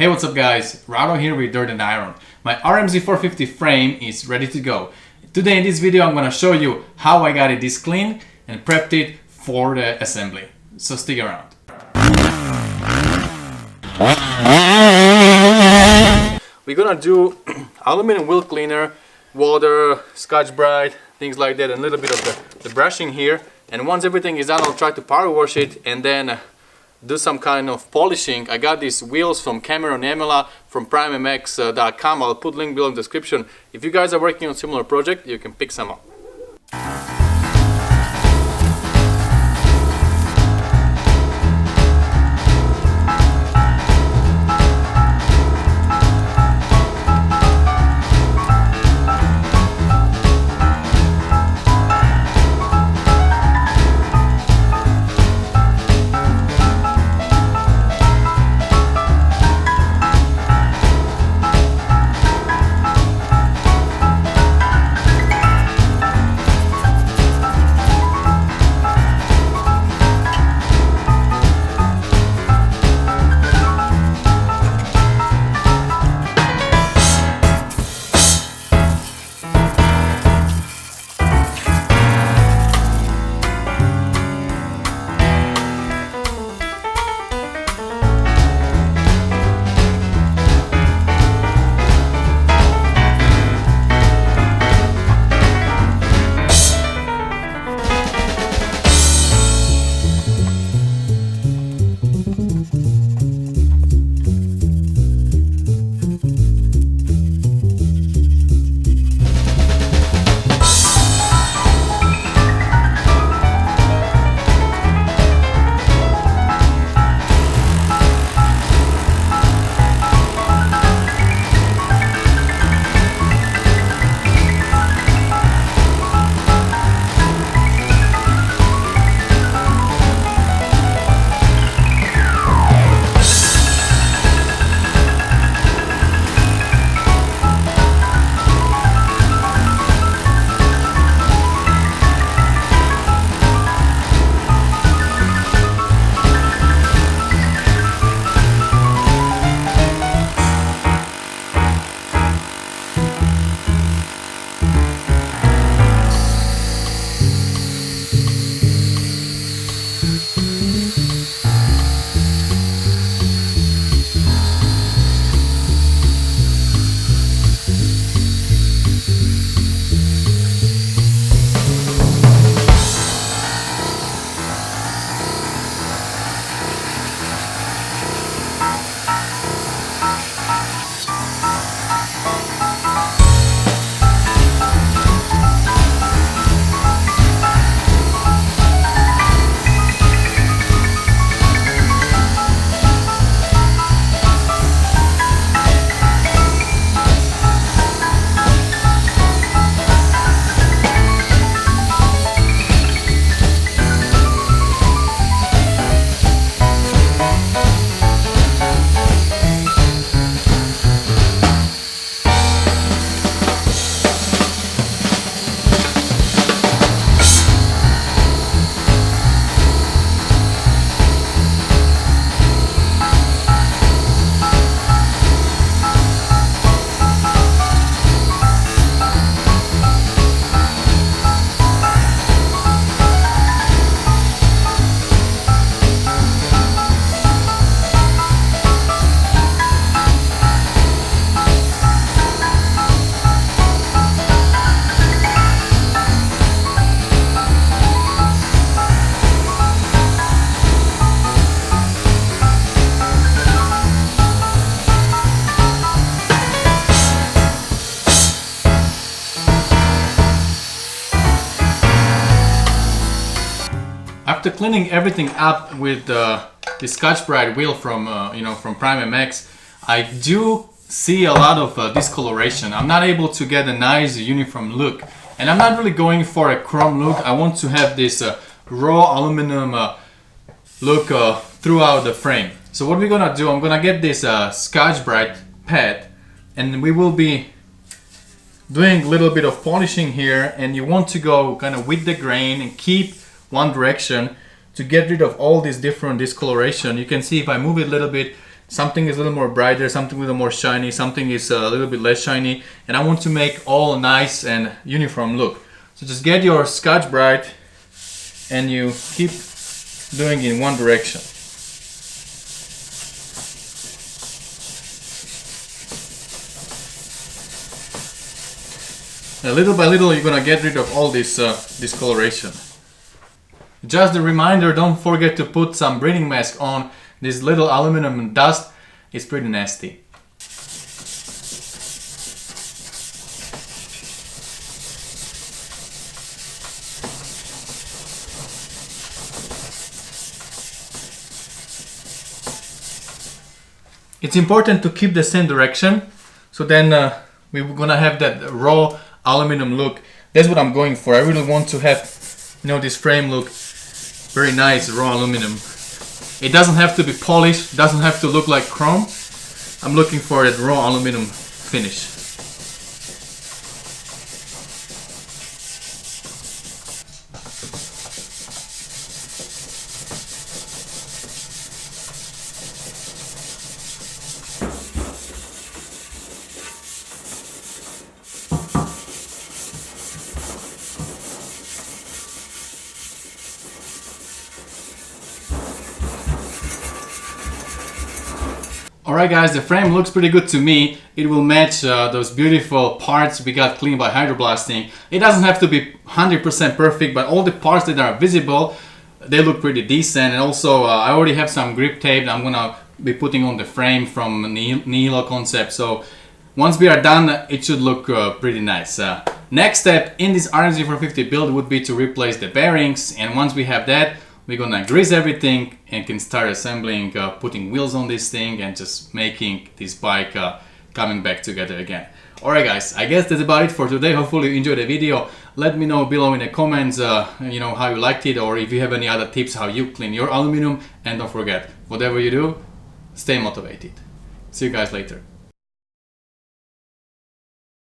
Hey, what's up guys, Rado here with Dirt and Iron. My RMZ 450 frame is ready to go. Today in this video I'm gonna show you how I got it this clean and prepped it for the assembly. So stick around. We're gonna do aluminum wheel cleaner, water, Scotch-Brite, things like that, and a little bit of the brushing here. And once everything is done, I'll try to power wash it and then do some kind of polishing. I got these wheels from Cameron Emila from RMZ.com. I'll put link below in the description. If you guys are working on a similar project, you can pick some up. After cleaning everything up with the Scotch-Brite wheel from from RMZ, I do see a lot of discoloration. I'm not able to get a nice uniform look, and I'm not really going for a chrome look. I want to have this raw aluminum look throughout the frame. So what we're gonna do, I'm gonna get this Scotch-Brite pad, and we will be doing a little bit of polishing here, and you want to go kind of with the grain and keep one direction to get rid of all this different discoloration. You can see if I move it a little bit, Something is a little more brighter, something a little more shiny, something is a little bit less shiny, and I want to make all nice and uniform look. So just get your Scotch-Brite and you keep doing in one direction. And little by little you're gonna get rid of all this discoloration. Just a reminder, don't forget to put some breathing mask on. This little aluminum dust is pretty nasty. It's important to keep the same direction, so then we're gonna have that raw aluminum look. That's what I'm going for. I really want to have, you know, this frame look very nice, raw aluminum. It doesn't have to be polished, doesn't have to look like chrome. I'm looking for that raw aluminum finish. Alright guys, the frame looks pretty good to me. It will match those beautiful parts we got cleaned by hydroblasting. It doesn't have to be 100% perfect, but all the parts that are visible, they look pretty decent. And also I already have some grip tape that I'm gonna be putting on the frame from Nihilo Concept. So once we are done, it should look pretty nice. Next step in this RMZ 450 build would be to replace the bearings, and once we have that, we're gonna grease everything and can start assembling, putting wheels on this thing and just making this bike coming back together again. Alright guys, I guess that's about it for today. Hopefully you enjoyed the video. Let me know below in the comments you know, how you liked it, or if you have any other tips how you clean your aluminum. And don't forget, whatever you do, stay motivated. See you guys later.